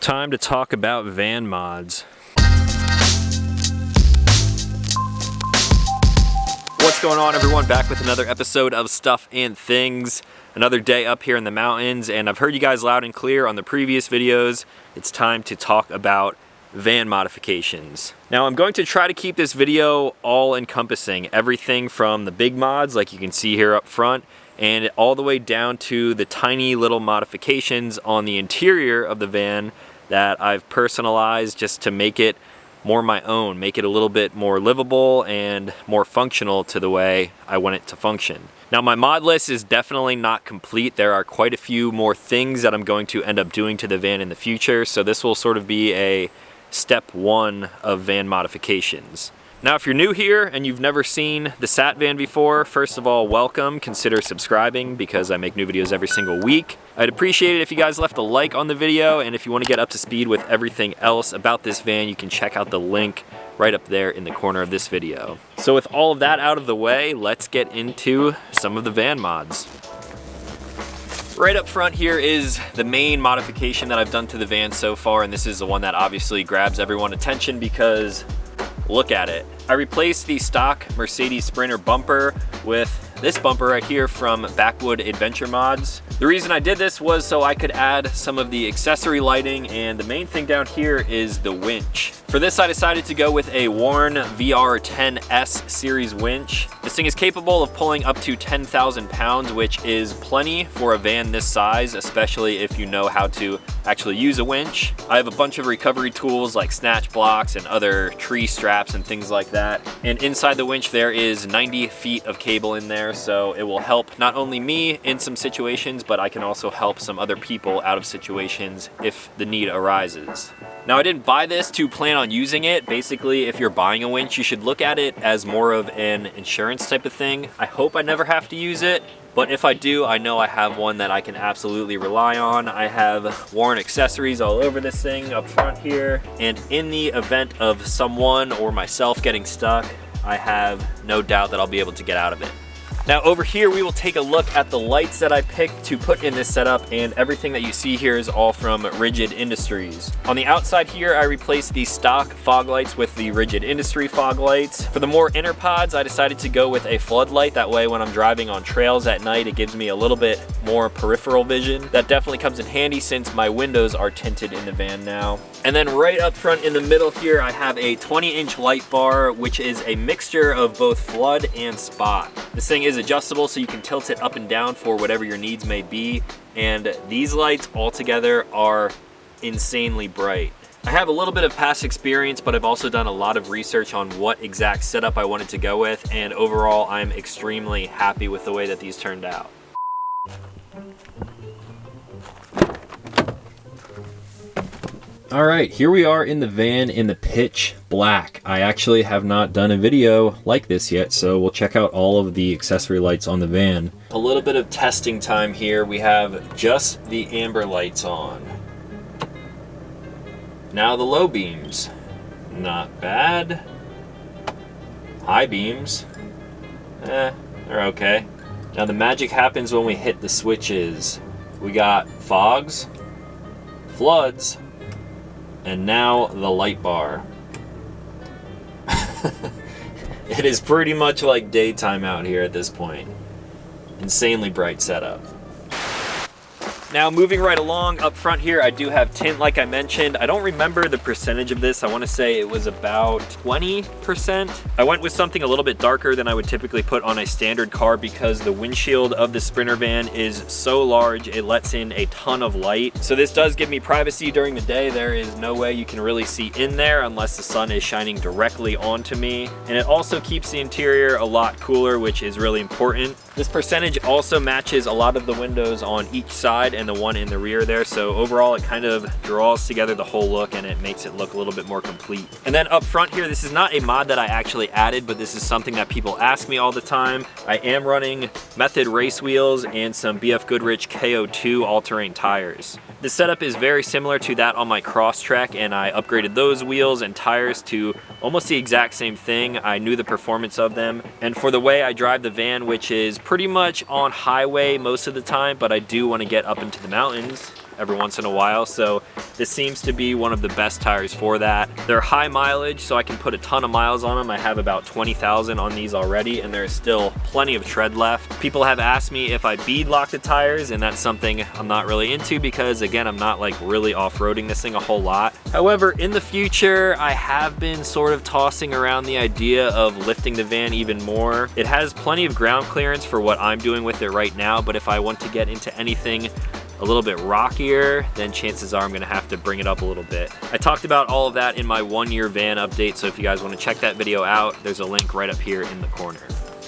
time to talk about van mods. What's going on, everyone? Back with another episode of Stuff and Things. Another day up here in the mountains, and I've heard you guys loud and clear on the previous videos. It's time to talk about van modifications. Now I'm going to try to keep this video all encompassing, everything from the big mods like you can see here up front, and all the way down to the tiny little modifications on the interior of the van that I've personalized just to make it more my own, make it a little bit more livable and more functional to the way I want it to function. Now my mod list is definitely not complete. There are quite a few more things that I'm going to end up doing to the van in the future, so this will sort of be a step one of van modifications. Now if you're new here and you've never seen the Sat van before, first of all, welcome. Consider subscribing because I make new videos every single week. I'd appreciate it if you guys left a like on the video, and if you want to get up to speed with everything else about this van, you can check out the link right up there in the corner of this video. So with all of that out of the way, let's get into some of the van mods. Right up front here is the main modification that I've done to the van so far, and this is the one that obviously grabs everyone's attention because look at it. I replaced the stock Mercedes Sprinter bumper with this bumper right here from Backwood Adventure Mods. The reason I did this was so I could add some of the accessory lighting, and the main thing down here is the winch. For this, I decided to go with a Warn VR10S series winch. This thing is capable of pulling up to 10,000 pounds, which is plenty for a van this size, especially if you know how to actually use a winch. I have a bunch of recovery tools like snatch blocks and other tree straps and things like that. And inside the winch there is 90 feet of cable in there, so it will help not only me in some situations, but I can also help some other people out of situations if the need arises. Now I didn't buy this to plan on using it. Basically, if you're buying a winch, you should look at it as more of an insurance type of thing. I hope I never have to use it, but if I do, I know I have one that I can absolutely rely on. I have Warn accessories all over this thing up front here, and in the event of someone or myself getting stuck, I have no doubt that I'll be able to get out of it. Now over here we will take a look at the lights that I picked to put in this setup, and everything that you see here is all from Rigid Industries. On the outside here I replaced the stock fog lights with the Rigid Industry fog lights. For the more inner pods I decided to go with a floodlight, that way when I'm driving on trails at night it gives me a little bit more peripheral vision. That definitely comes in handy since my windows are tinted in the van now. And then right up front in the middle here I have a 20-inch light bar, which is a mixture of both flood and spot. This thing is adjustable so you can tilt it up and down for whatever your needs may be, and these lights altogether are insanely bright. I have a little bit of past experience, but I've also done a lot of research on what exact setup I wanted to go with, and overall I'm extremely happy with the way that these turned out. All right, here we are in the van in the pitch black. I actually have not done a video like this yet, so we'll check out all of the accessory lights on the van. A little bit of testing time here. We have just the amber lights on. Now the low beams, not bad. High beams, they're okay. Now the magic happens when we hit the switches. We got fogs, floods, and now the light bar. It is pretty much like daytime out here at this point. Insanely bright setup. Now moving right along, up front here I do have tint like I mentioned. I don't remember the percentage of this. I want to say it was about 20%. I went with something a little bit darker than I would typically put on a standard car because the windshield of the Sprinter van is so large it lets in a ton of light. So this does give me privacy during the day. There is no way you can really see in there unless the sun is shining directly onto me. And it also keeps the interior a lot cooler, which is really important. This percentage also matches a lot of the windows on each side and the one in the rear there, so overall it kind of draws together the whole look and it makes it look a little bit more complete. And then up front here, this is not a mod that I actually added, but this is something that people ask me all the time. I am running Method race wheels and some BF Goodrich KO2 all-terrain tires. The setup is very similar to that on my Crosstrek, and I upgraded those wheels and tires to almost the exact same thing. I knew the performance of them, and for the way I drive the van, which is pretty much on highway most of the time, but I do want to get up into the mountains, every once in a while, so this seems to be one of the best tires for that. They're high mileage, so I can put a ton of miles on them. I have about 20,000 on these already, and there's still plenty of tread left. People have asked me if I bead lock the tires, and that's something I'm not really into because, again, I'm not like really off-roading this thing a whole lot. However, in the future, I have been sort of tossing around the idea of lifting the van even more. It has plenty of ground clearance for what I'm doing with it right now, but if I want to get into anything a little bit rockier, then chances are I'm gonna have to bring it up a little bit. I talked about all of that in my 1-year van update, so if you guys wanna check that video out, there's a link right up here in the corner.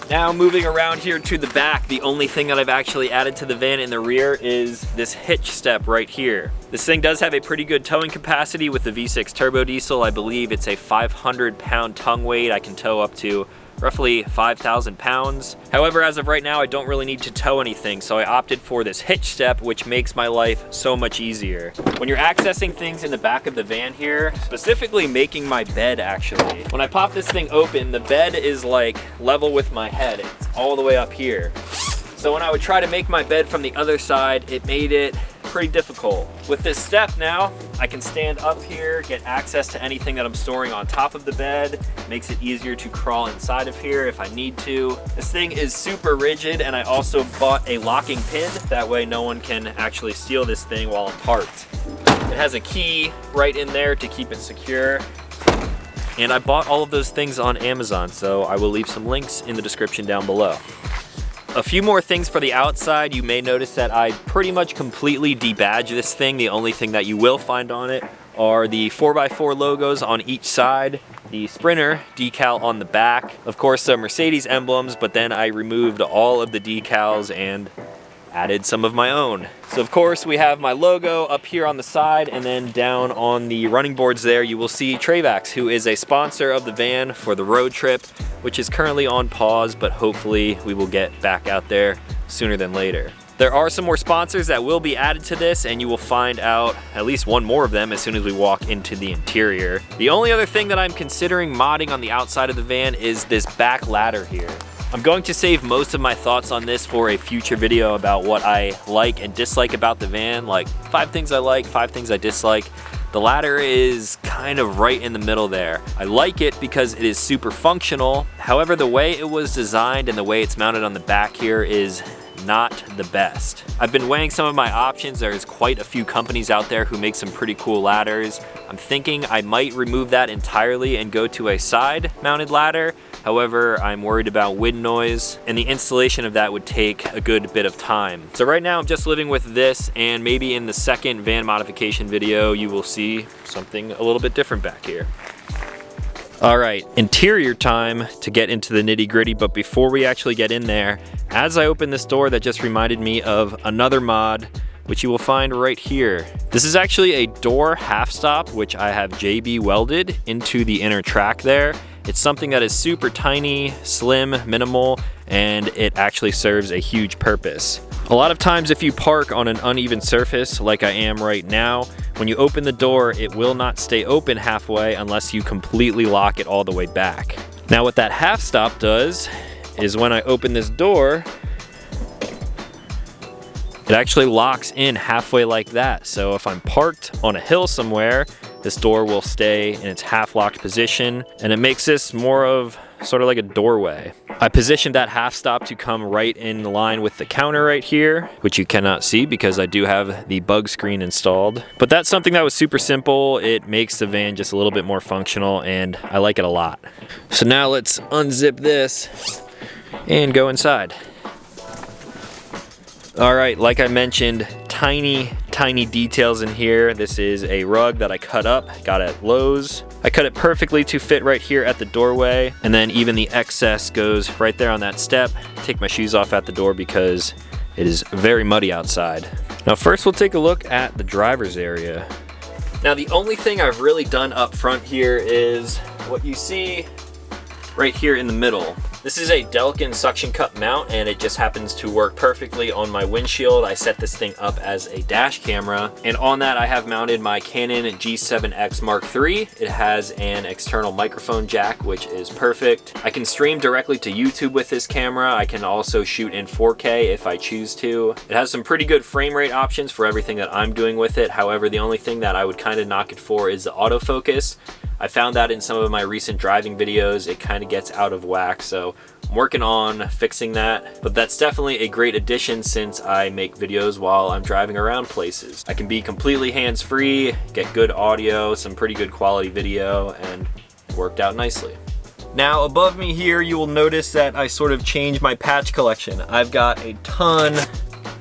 Now moving around here to the back, the only thing that I've actually added to the van in the rear is this hitch step right here. This thing does have a pretty good towing capacity with the V6 turbo diesel. I believe it's a 500-pound tongue weight. I can tow up to roughly 5,000 pounds. However, as of right now, I don't really need to tow anything, so I opted for this hitch step, which makes my life so much easier. When you're accessing things in the back of the van here, specifically making my bed actually, when I pop this thing open, the bed is like level with my head. It's all the way up here. So when I would try to make my bed from the other side, it made it pretty difficult. With this step now, I can stand up here, get access to anything that I'm storing on top of the bed. Makes it easier to crawl inside of here if I need to. This thing is super rigid, and I also bought a locking pin. That way no one can actually steal this thing while I'm parked. It has a key right in there to keep it secure. And I bought all of those things on Amazon, so I will leave some links in the description down below. A few more things for the outside. You may notice that I pretty much completely debadge this thing. The only thing that you will find on it are the 4x4 logos on each side, the Sprinter decal on the back, of course some Mercedes emblems, but then I removed all of the decals and added some of my own. So of course we have my logo up here on the side, and then down on the running boards there you will see Trayvax, who is a sponsor of the van for the road trip, which is currently on pause, but hopefully we will get back out there sooner than later. There are some more sponsors that will be added to this, and you will find out at least one more of them as soon as we walk into the interior. The only other thing that I'm considering modding on the outside of the van is this back ladder here. I'm going to save most of my thoughts on this for a future video about what I like and dislike about the van, like 5 things I like, 5 things I dislike. The ladder is kind of right in the middle there. I like it because it is super functional. However, the way it was designed and the way it's mounted on the back here is not the best. I've been weighing some of my options. There's quite a few companies out there who make some pretty cool ladders. I'm thinking I might remove that entirely and go to a side mounted ladder. However, I'm worried about wind noise, and the installation of that would take a good bit of time. So right now I'm just living with this, and maybe in the second van modification video you will see something a little bit different back here. All right, interior time to get into the nitty-gritty, but before we actually get in there, as I open this door, that just reminded me of another mod, which you will find right here. This is actually a door half stop, which I have JB welded into the inner track there. It's something that is super tiny, slim, minimal, and it actually serves a huge purpose. A lot of times if you park on an uneven surface like I am right now, when you open the door, it will not stay open halfway unless you completely lock it all the way back. Now what that half stop does is when I open this door, it actually locks in halfway like that. So if I'm parked on a hill somewhere, this door will stay in its half locked position, and it makes this more of sort of like a doorway. I positioned that half stop to come right in line with the counter right here, which you cannot see because I do have the bug screen installed. But that's something that was super simple. It makes the van just a little bit more functional, and I like it a lot. So now let's unzip this and go inside. All right, like I mentioned, tiny details in here. This is a rug that I cut up, got at Lowe's. I cut it perfectly to fit right here at the doorway, and then even the excess goes right there on that step. Take my shoes off at the door because it is very muddy outside. Now first we'll take a look at the driver's area. Now the only thing I've really done up front here is what you see right here in the middle. This is a Delkin suction cup mount, and it just happens to work perfectly on my windshield. I set this thing up as a dash camera, and on that I have mounted my Canon G7X Mark III. It has an external microphone jack, which is perfect. I can stream directly to YouTube with this camera. I can also shoot in 4K if I choose to. It has some pretty good frame rate options for everything that I'm doing with it. However, the only thing that I would kind of knock it for is the autofocus. I found that in some of my recent driving videos, it kind of gets out of whack, so I'm working on fixing that. But that's definitely a great addition since I make videos while I'm driving around places. I can be completely hands-free, get good audio, some pretty good quality video, and it worked out nicely. Now above me here, you will notice that I sort of changed my patch collection. I've got a ton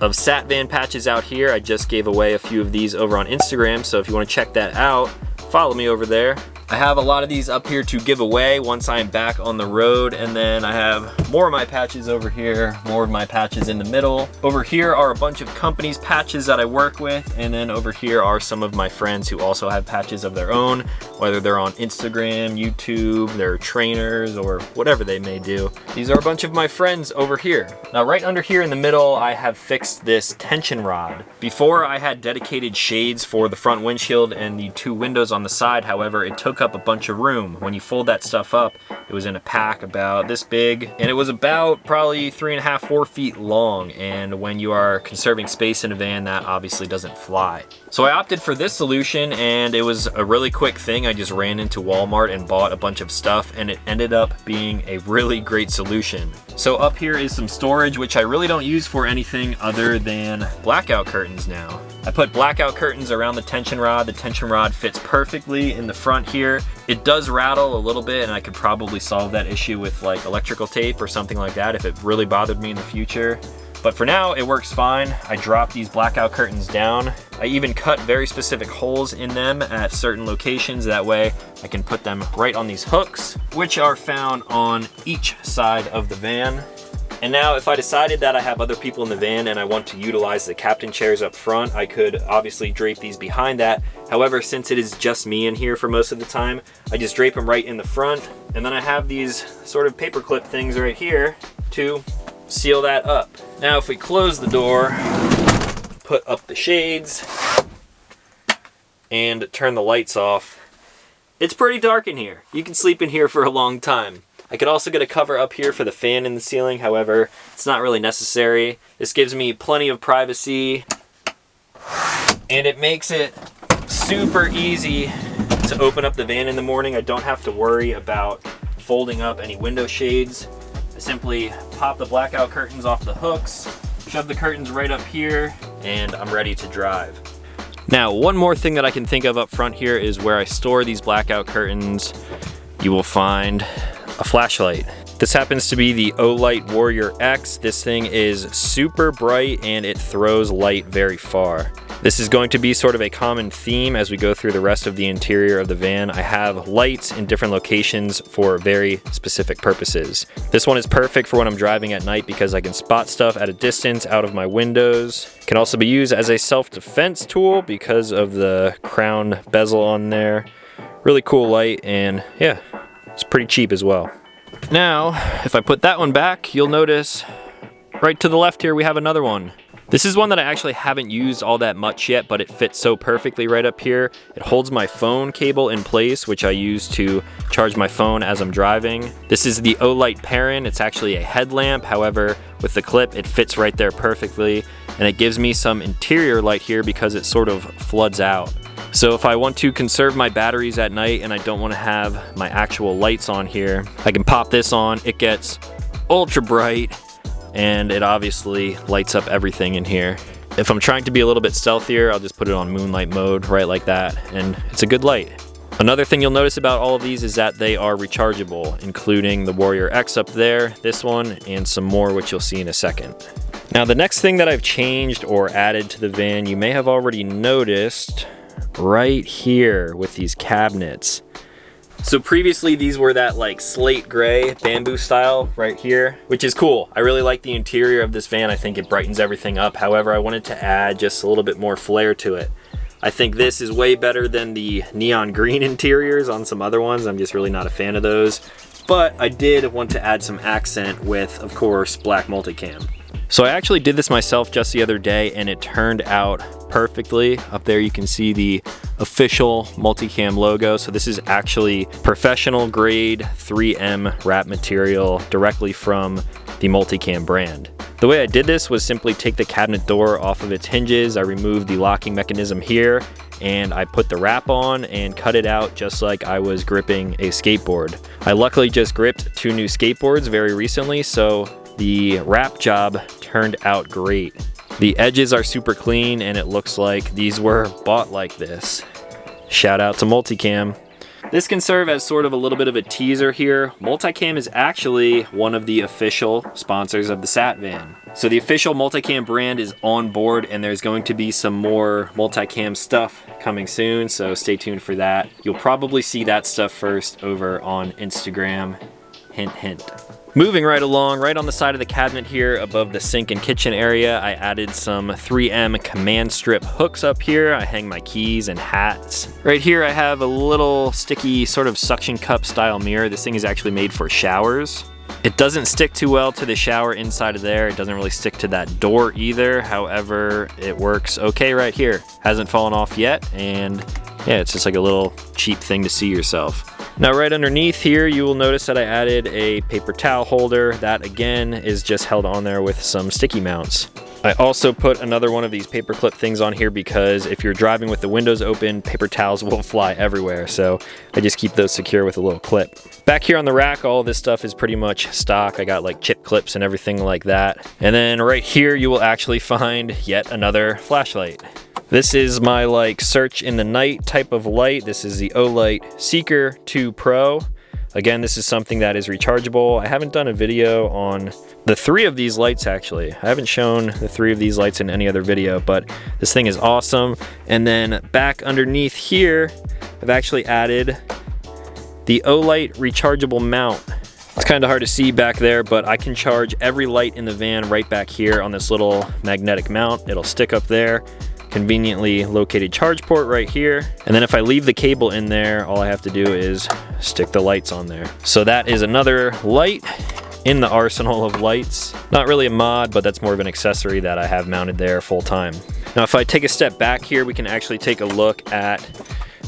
of Satvan patches out here. I just gave away a few of these over on Instagram, so if you want to check that out, follow me over there. I have a lot of these up here to give away once I'm back on the road, and then I have more of my patches over here, more of my patches in the middle. Over here are a bunch of companies' patches that I work with, and then over here are some of my friends who also have patches of their own, whether they're on Instagram, YouTube, they're trainers, or whatever they may do. These are a bunch of my friends over here. Now right under here in the middle, I have fixed this tension rod. Before I had dedicated shades for the front windshield and the two windows on the side, however, it took up a bunch of room. When you fold that stuff up, it was in a pack about this big, and it was about probably 3.5 to 4 feet long, and when you are conserving space in a van, that obviously doesn't fly. So I opted for this solution, and it was a really quick thing. I just ran into Walmart and bought a bunch of stuff, and it ended up being a really great solution. So up here is some storage, which I really don't use for anything other than blackout curtains now. I put blackout curtains around the tension rod. The tension rod fits perfectly in the front here. It does rattle a little bit, and I could probably solve that issue with like electrical tape or something like that if it really bothered me in the future. But for now, it works fine. I dropped these blackout curtains down. I even cut very specific holes in them at certain locations. That way I can put them right on these hooks, which are found on each side of the van. And now if I decided that I have other people in the van and I want to utilize the captain chairs up front, I could obviously drape these behind that. However, since it is just me in here for most of the time, I just drape them right in the front. And then I have these sort of paper clip things right here to seal that up. Now if we close the door, put up the shades, and turn the lights off, it's pretty dark in here. You can sleep in here for a long time. I could also get a cover up here for the fan in the ceiling, however, it's not really necessary. This gives me plenty of privacy, and it makes it super easy to open up the van in the morning. I don't have to worry about folding up any window shades. I simply pop the blackout curtains off the hooks, shove the curtains right up here, and I'm ready to drive. Now, one more thing that I can think of up front here is where I store these blackout curtains. You will find a flashlight. This happens to be the Olight Warrior X. This thing is super bright and it throws light very far. This is going to be sort of a common theme as we go through the rest of the interior of the van. I have lights in different locations for very specific purposes. This one is perfect for when I'm driving at night because I can spot stuff at a distance out of my windows. It can also be used as a self-defense tool because of the crown bezel on there. Really cool light, and yeah, it's pretty cheap as well. Now, if I put that one back, you'll notice right to the left here we have another one. This is one that I actually haven't used all that much yet, but it fits so perfectly right up here. It holds my phone cable in place, which I use to charge my phone as I'm driving. This is the Olight Perrin. It's actually a headlamp. However, with the clip, it fits right there perfectly, and it gives me some interior light here because it sort of floods out. So if I want to conserve my batteries at night and I don't want to have my actual lights on here, I can pop this on. It gets ultra bright, and it obviously lights up everything in here. If I'm trying to be a little bit stealthier, I'll just put it on moonlight mode right like that, and it's a good light. Another thing you'll notice about all of these is that they are rechargeable, including the Warrior X up there, this one, and some more which you'll see in a second. Now the next thing that I've changed or added to the van, you may have already noticed right here with these cabinets. So previously these were that like slate gray bamboo style right here, which is cool. I really like the interior of this van. I think it brightens everything up. However, I wanted to add just a little bit more flair to it. I think this is way better than the neon green interiors on some other ones. I'm just really not a fan of those. but I did want to add some accent with, of course, black multicam. So I actually did this myself just the other day and it turned out perfectly. Up there you can see the official multicam logo. So this is actually professional grade 3M wrap material directly from the multicam brand. The way I did this was simply take the cabinet door off of its hinges. I removed the locking mechanism here and I put the wrap on and cut it out just like I was gripping a skateboard. I luckily just gripped 2 new skateboards very recently, so the wrap job turned out great. The edges are super clean and it looks like these were bought like this. Shout out to Multicam. This can serve as sort of a little bit of a teaser here. Multicam is actually one of the official sponsors of the Sat Van. So the official Multicam brand is on board and there's going to be some more Multicam stuff coming soon, so stay tuned for that. You'll probably see that stuff first over on Instagram. Hint, hint. Moving right along, right on the side of the cabinet here above the sink and kitchen area, I added some 3M command strip hooks up here. I hang my keys and hats. Right here I have a little sticky sort of suction cup style mirror. This thing is actually made for showers. It doesn't stick too well to the shower inside of there. It doesn't really stick to that door either. However, it works okay right here. Hasn't fallen off yet, and yeah, it's just like a little cheap thing to see yourself. Now right underneath here, you will notice that I added a paper towel holder. That again is just held on there with some sticky mounts. I also put another one of these paper clip things on here because if you're driving with the windows open, paper towels will fly everywhere. So I just keep those secure with a little clip. Back here on the rack, all of this stuff is pretty much stock. I got like chip clips and everything like that. And then right here, you will actually find yet another flashlight. This is my like search in the night type of light. This is the Olight Seeker 2 Pro. Again, this is something that is rechargeable. I haven't done a video on the 3 of these lights actually. I haven't shown the 3 of these lights in any other video, but this thing is awesome. And then back underneath here, I've actually added the Olight rechargeable mount. It's kind of hard to see back there, but I can charge every light in the van right back here on this little magnetic mount. It'll stick up there. Conveniently located charge port right here. And then if I leave the cable in there, all I have to do is stick the lights on there. So that is another light in the arsenal of lights. Not really a mod, but that's more of an accessory that I have mounted there full time. Now, if I take a step back here, we can actually take a look at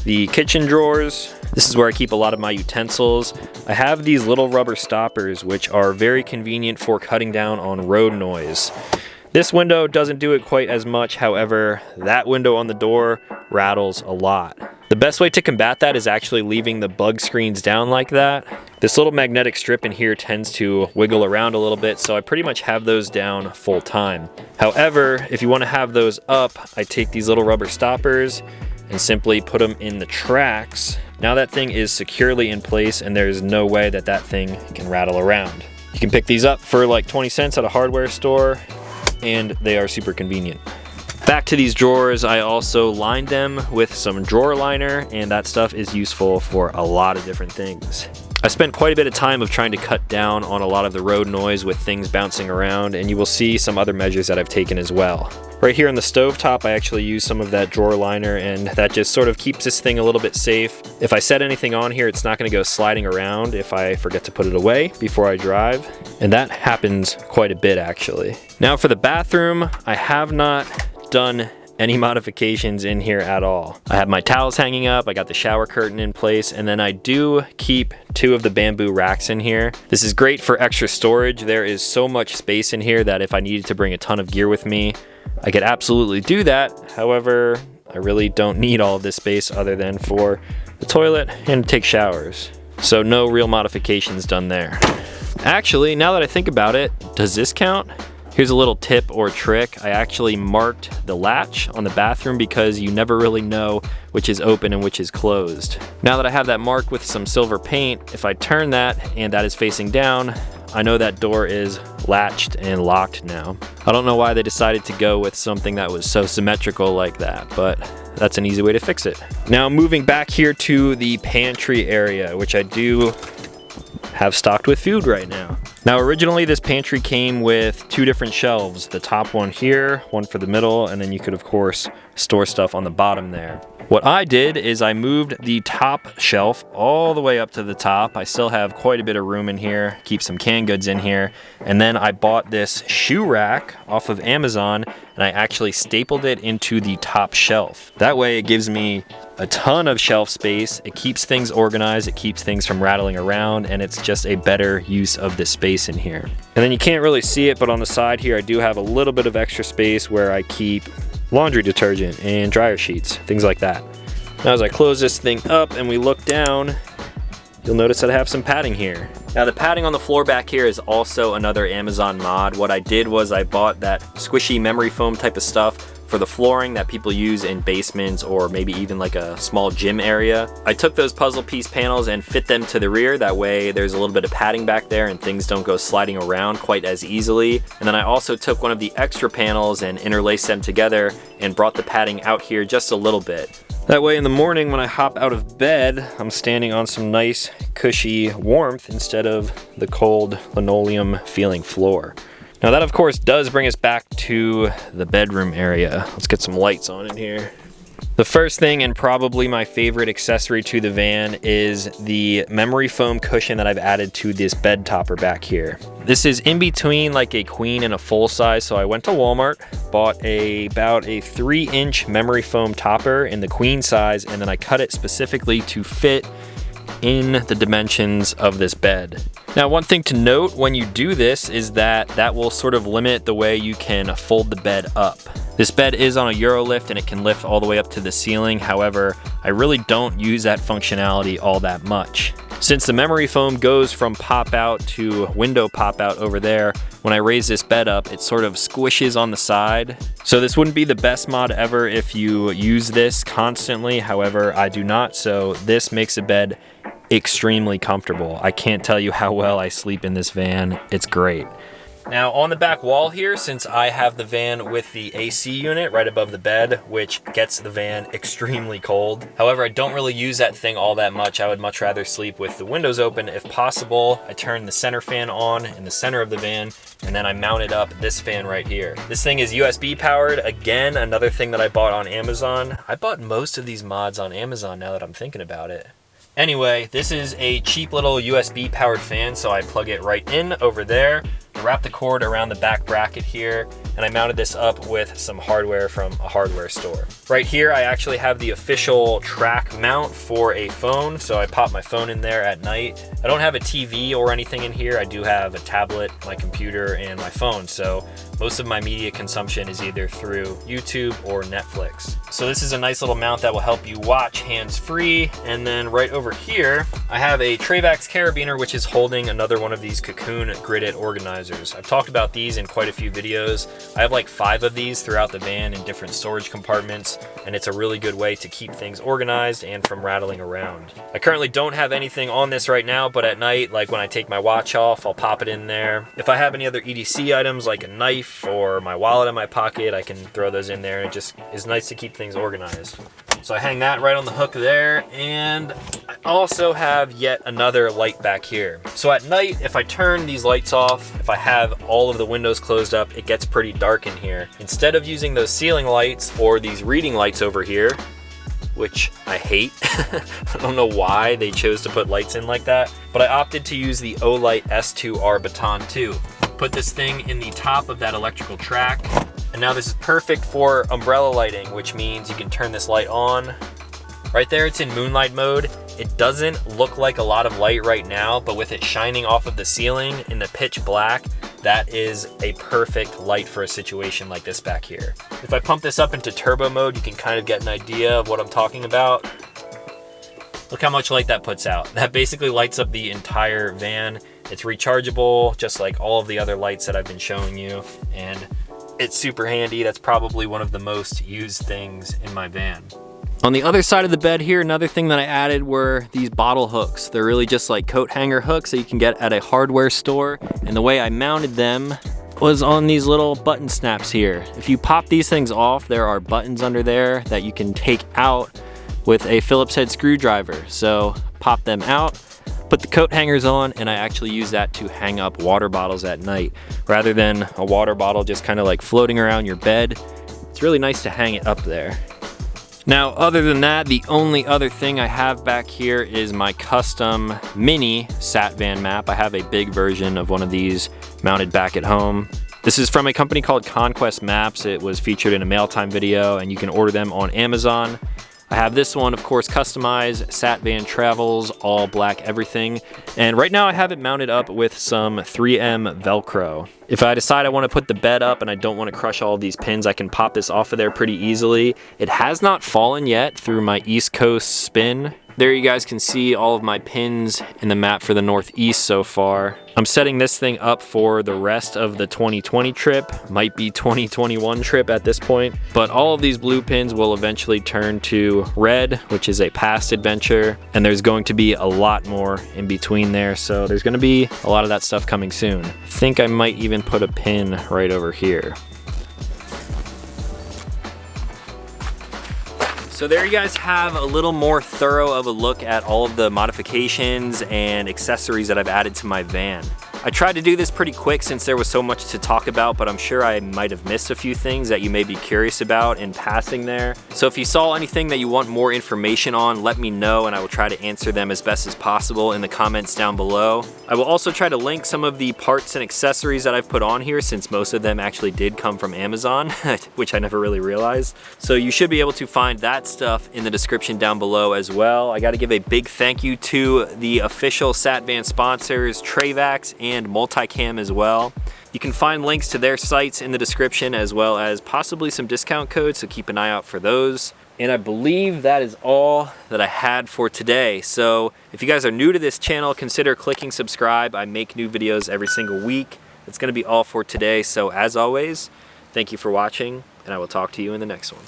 the kitchen drawers. This is where I keep a lot of my utensils. I have these little rubber stoppers, which are very convenient for cutting down on road noise. This window doesn't do it quite as much, however, that window on the door rattles a lot. The best way to combat that is actually leaving the bug screens down like that. This little magnetic strip in here tends to wiggle around a little bit, so I pretty much have those down full time. However, if you want to have those up, I take these little rubber stoppers and simply put them in the tracks. Now that thing is securely in place and there's no way that that thing can rattle around. You can pick these up for like 20 cents at a hardware store, and they are super convenient. Back to these drawers, I also lined them with some drawer liner, and that stuff is useful for a lot of different things. I spent quite a bit of time of trying to cut down on a lot of the road noise with things bouncing around, and you will see some other measures that I've taken as well. Right here on the stovetop, I actually use some of that drawer liner, and that just sort of keeps this thing a little bit safe. If I set anything on here, it's not going to go sliding around if I forget to put it away before I drive, and that happens quite a bit actually. Now for the bathroom, I have not done any modifications in here at all. I have my towels hanging up, I got the shower curtain in place, and then I do keep 2 of the bamboo racks in here. This is great for extra storage. There is so much space in here that if I needed to bring a ton of gear with me, I could absolutely do that. However, I really don't need all of this space other than for the toilet and to take showers. So no real modifications done there. Actually, now that I think about it, does this count? Here's a little tip or trick. I actually marked the latch on the bathroom because you never really know which is open and which is closed. Now that I have that marked with some silver paint, if I turn that and that is facing down, I know that door is latched and locked now. I don't know why they decided to go with something that was so symmetrical like that, but that's an easy way to fix it. Now moving back here to the pantry area, which I do have stocked with food right now. Now originally this pantry came with 2 different shelves, the top one here, one for the middle, and then you could of course store stuff on the bottom there. What I did is I moved the top shelf all the way up to the top. I still have quite a bit of room in here, keep some canned goods in here, and then I bought this shoe rack off of Amazon and I actually stapled it into the top shelf. That way it gives me a ton of shelf space, it keeps things organized, it keeps things from rattling around, and it's just a better use of the space in here. And then you can't really see it, but on the side here I do have a little bit of extra space where I keep laundry detergent and dryer sheets, things like that. Now as I close this thing up and we look down, you'll notice that I have some padding here. Now the padding on the floor back here is also another Amazon mod. What I did was I bought that squishy memory foam type of stuff for the flooring that people use in basements or maybe even like a small gym area. I took those puzzle piece panels and fit them to the rear. That way there's a little bit of padding back there and things don't go sliding around quite as easily. And then I also took one of the extra panels and interlaced them together and brought the padding out here just a little bit. That way in the morning when I hop out of bed, I'm standing on some nice cushy warmth instead of the cold linoleum feeling floor. Now that of course does bring us back to the bedroom area. Let's get some lights on in here. The first thing, and probably my favorite accessory to the van, is the memory foam cushion that I've added to this bed topper back here. This is in between like a queen and a full size, so I went to Walmart, bought about a 3-inch memory foam topper in the queen size, and then I cut it specifically to fit in the dimensions of this bed. Now one thing to note when you do this is that will sort of limit the way you can fold the bed up. This bed is on a Euro lift and it can lift all the way up to the ceiling. However, I really don't use that functionality all that much. Since the memory foam goes from pop out to window pop out over there, when I raise this bed up, it sort of squishes on the side. So this wouldn't be the best mod ever if you use this constantly. However, I do not, so this makes a bed extremely comfortable. I can't tell you how well I sleep in this van. It's great. Now on the back wall here, since I have the van with the AC unit right above the bed, which gets the van extremely cold. However, I don't really use that thing all that much. I would much rather sleep with the windows open if possible. I turn the center fan on in the center of the van, and then I mounted up this fan right here. This thing is USB powered. Again, another thing that I bought on Amazon. I bought most of these mods on Amazon now that I'm thinking about it. Anyway, this is a cheap little USB powered fan, so I plug it right in over there, wrap the cord around the back bracket here, and I mounted this up with some hardware from a hardware store. Right here, I actually have the official track mount for a phone, so I pop my phone in there at night. I don't have a TV or anything in here. I do have a tablet, my computer, and my phone, so most of my media consumption is either through YouTube or Netflix. So this is a nice little mount that will help you watch hands-free. And then right over here, I have a Trayvax carabiner, which is holding another one of these cocoon gridded organizers. I've talked about these in quite a few videos. I have like 5 of these throughout the van in different storage compartments, and it's a really good way to keep things organized and from rattling around. I currently don't have anything on this right now, but at night, like when I take my watch off, I'll pop it in there. If I have any other EDC items like a knife or my wallet in my pocket, I can throw those in there, and it just is nice to keep things organized. So I hang that right on the hook there, and I also have yet another light back here. So at night, if I turn these lights off, if I have all of the windows closed up, it gets pretty dark in here. Instead of using those ceiling lights or these reading lights over here, which I hate. I don't know why they chose to put lights in like that, but I opted to use the Olight S2R Baton 2. Put this thing in the top of that electrical track, and now this is perfect for umbrella lighting, which means you can turn this light on. Right there, it's in moonlight mode. It doesn't look like a lot of light right now, but with it shining off of the ceiling in the pitch black, that is a perfect light for a situation like this back here. If I pump this up into turbo mode, you can kind of get an idea of what I'm talking about. Look how much light that puts out. That basically lights up the entire van. It's rechargeable, just like all of the other lights that I've been showing you, and it's super handy. That's probably one of the most used things in my van. On the other side of the bed here, another thing that I added were these bottle hooks. They're really just like coat hanger hooks that you can get at a hardware store. And the way I mounted them was on these little button snaps here. If you pop these things off, there are buttons under there that you can take out with a Phillips head screwdriver. So pop them out, put the coat hangers on, and I actually use that to hang up water bottles at night. Rather than a water bottle just kind of like floating around your bed, it's really nice to hang it up there. Now, other than that, the only other thing I have back here is my custom mini sat van map. I have a big version of one of these mounted back at home. This is from a company called Conquest Maps. It was featured in a mail time video, and you can order them on Amazon. I have this one, of course, customized, sat van travels, all black everything. And right now I have it mounted up with some 3M Velcro. If I decide I want to put the bed up and I don't want to crush all of these pins, I can pop this off of there pretty easily. It has not fallen yet through my East Coast spin. There you guys can see all of my pins in the map for the Northeast so far. I'm setting this thing up for the rest of the 2020 trip, might be 2021 trip at this point, but all of these blue pins will eventually turn to red, which is a past adventure, and there's going to be a lot more in between there, so there's going to be a lot of that stuff coming soon. I think I might even put a pin right over here. So there you guys have a little more thorough of a look at all of the modifications and accessories that I've added to my van. I tried to do this pretty quick since there was so much to talk about, but I'm sure I might have missed a few things that you may be curious about in passing there. So if you saw anything that you want more information on, let me know and I will try to answer them as best as possible in the comments down below. I will also try to link some of the parts and accessories that I've put on here, since most of them actually did come from Amazon, which I never really realized. So you should be able to find that stuff in the description down below as well. I got to give a big thank you to the official Sat Van sponsors, Trayvax and Multicam as well. You can find links to their sites in the description, as well as possibly some discount codes, so keep an eye out for those. And I believe that is all that I had for today. So if you guys are new to this channel, consider clicking subscribe. I make new videos every single week. That's going to be all for today. So as always, thank you for watching, and I will talk to you in the next one.